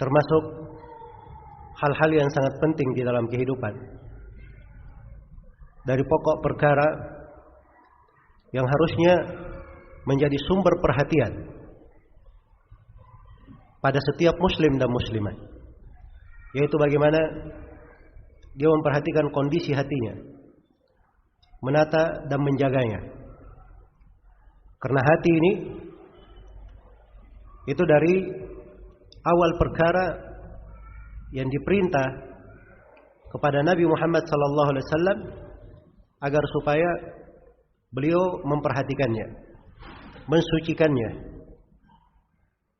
termasuk hal-hal yang sangat penting di dalam kehidupan. Dari pokok perkara yang harusnya menjadi sumber perhatian pada setiap muslim dan muslimah, yaitu bagaimana dia memperhatikan kondisi hatinya, menata dan menjaganya. Karena hati ini itu dari awal perkara yang diperintah kepada Nabi Muhammad SAW agar supaya beliau memperhatikannya, mensucikannya.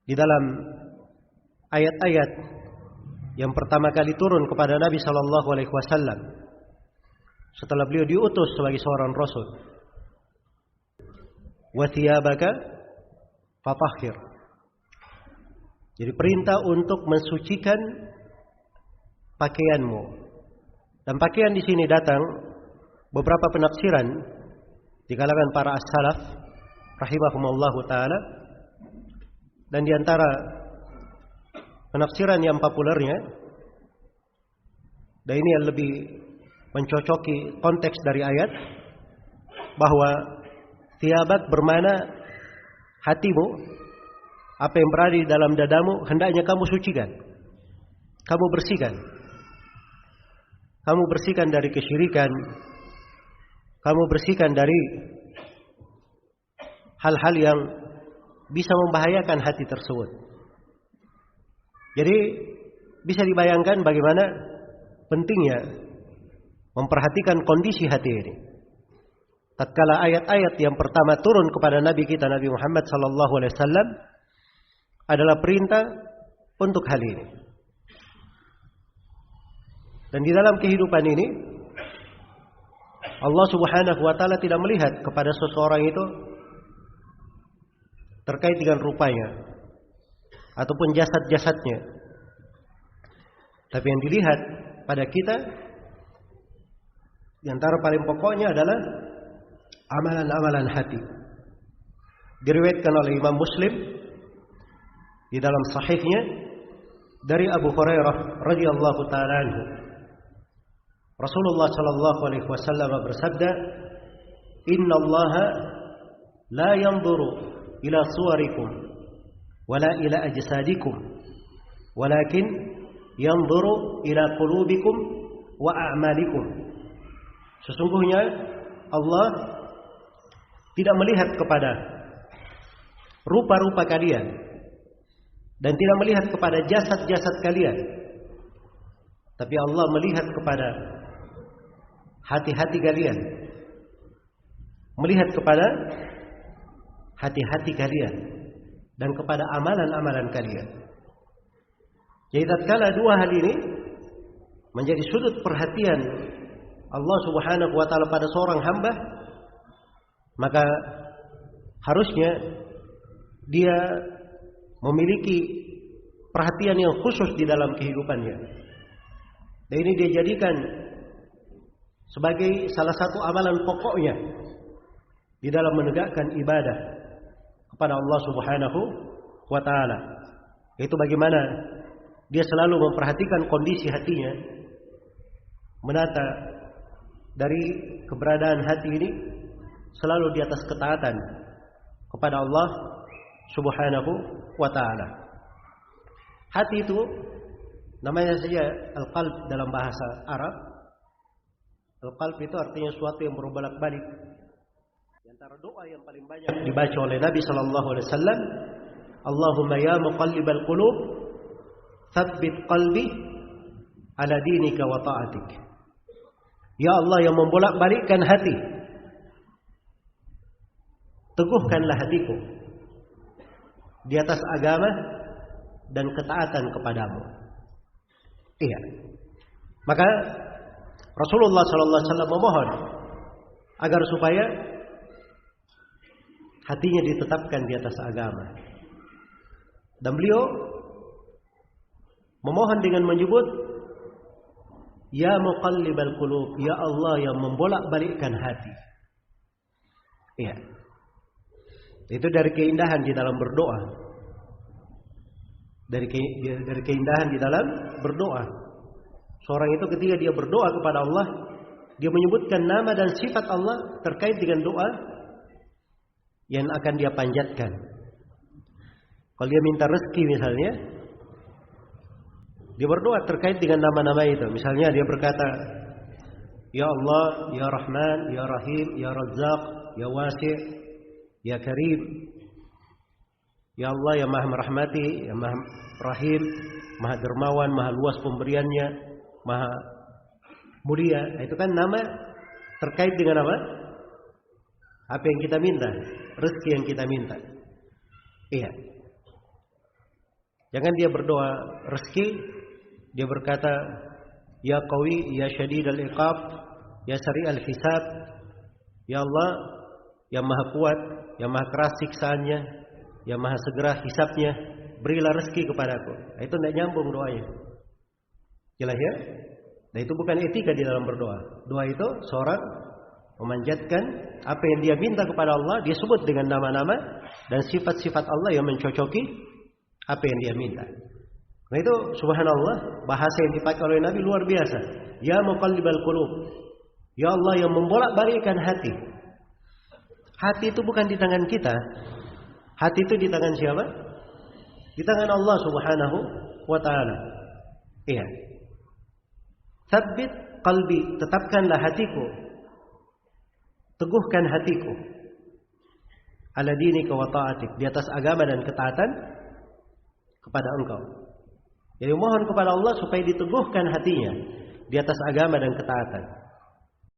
Di dalam ayat-ayat yang pertama kali turun kepada Nabi SAW setelah beliau diutus sebagai seorang rasul, wa thiyabaka fatahhir. Jadi perintah untuk mensucikan pakaianmu. Dan pakaian di sini datang beberapa penafsiran di kalangan para as-salaf rahimahumullah taala, dan di antara penafsiran yang populernya, dan ini yang lebih mencocoki konteks dari ayat, bahwa thiyabak bermakna hatimu, apa yang berada di dalam dadamu hendaknya kamu sucikan, kamu bersihkan. Kamu bersihkan dari kesyirikan, kamu bersihkan dari hal-hal yang bisa membahayakan hati tersebut. Jadi bisa dibayangkan bagaimana pentingnya memperhatikan kondisi hati ini. Tatkala ayat-ayat yang pertama turun kepada Nabi kita Nabi Muhammad SAW adalah perintah untuk hal ini. Dan di dalam kehidupan ini Allah Subhanahu wa taala tidak melihat kepada seseorang itu terkait dengan rupanya ataupun jasad-jasadnya. Tapi yang dilihat pada kita di antara paling pokoknya adalah amalan-amalan hati. Diriwayatkan oleh Imam Muslim di dalam sahihnya dari Abu Hurairah radhiyallahu taala anhu, Rasulullah sallallahu alaihi wasallam bersabda, "Inna Allah la yanzuru ila suwarikum wala ila ajsadikum, walakin yanzuru ila qulubikum wa a'malikum." Sesungguhnya Allah tidak melihat kepada rupa-rupa kalian dan tidak melihat kepada jasad-jasad kalian, tapi Allah melihat kepada hati-hati kalian, melihat kepada hati-hati kalian dan kepada amalan-amalan kalian. Jadi tatkala dua hal ini menjadi sudut perhatian Allah Subhanahu wa taala pada seorang hamba, maka harusnya dia memiliki perhatian yang khusus di dalam kehidupannya. Dan ini dia jadikan sebagai salah satu amalan pokoknya di dalam menegakkan ibadah kepada Allah Subhanahu wa taala. Yaitu bagaimana dia selalu memperhatikan kondisi hatinya, menata dari keberadaan hati ini selalu di atas ketaatan kepada Allah Subhanahu wa taala. Hati itu namanya saja al-qalb dalam bahasa Arab. Al-qalb itu artinya suatu yang berbolak-balik. Di antara doa yang paling banyak dibaca oleh Nabi sallallahu alaihi wasallam, Allahumma ya muqallibal qulub, tsabbit qalbi ala dinika wa ta'atik. Ya Allah yang membolak-balikkan hati, teguhkanlah hatiku di atas agama dan ketaatan kepadamu. Iya. Maka Rasulullah sallallahu alaihi wasallam memohon agar supaya hatinya ditetapkan di atas agama. Dan beliau memohon dengan menyebut, ya muqallibal qulub, ya Allah yang membolak-balikkan hati. Iya. Itu dari keindahan di dalam berdoa. dari keindahan di dalam berdoa. Seorang itu ketika dia berdoa kepada Allah, dia menyebutkan nama dan sifat Allah terkait dengan doa yang akan dia panjatkan. Kalau dia minta rezeki misalnya, dia berdoa terkait dengan nama-nama itu. Misalnya dia berkata, Ya Allah, Ya Rahman, Ya Rahim, Ya Razzaq, Ya Wasi', Ya Karim. Ya Allah, Ya Maha Merahmati, Ya Maha Rahim, Maha Dermawan, Maha luas pemberiannya, Maha mulia. Itu kan nama terkait dengan apa? Apa yang kita minta, rezeki yang kita minta. Iya. Jangan dia berdoa rezeki, dia berkata, Ya Qawi, Ya Syadid al-Iqab, Ya Sari al-Hisab. Ya Allah, yang Maha kuat, yang Maha keras siksaannya, yang Maha segera hisabnya, berilah rezeki kepadaku. Itu tidak nyambung doanya. Jelas ya? Nah, itu bukan etika di dalam berdoa. Doa itu seorang memanjatkan apa yang dia minta kepada Allah, dia sebut dengan nama-nama dan sifat-sifat Allah yang mencocoki apa yang dia minta. Nah itu subhanallah, bahasa yang dipakai oleh Nabi luar biasa. Ya muqallibal qulub. Ya Allah yang membolak-balikkan hati. Hati itu bukan di tangan kita. Hati itu di tangan siapa? Di tangan Allah Subhanahu wa taala. Iya. Tsabbit qalbi, tetapkanlah hatiku. Teguhkan hatiku. Ala dinika wa ta'atik, di atas agama dan ketaatan kepada Engkau. Jadi mohon kepada Allah supaya diteguhkan hatinya di atas agama dan ketaatan.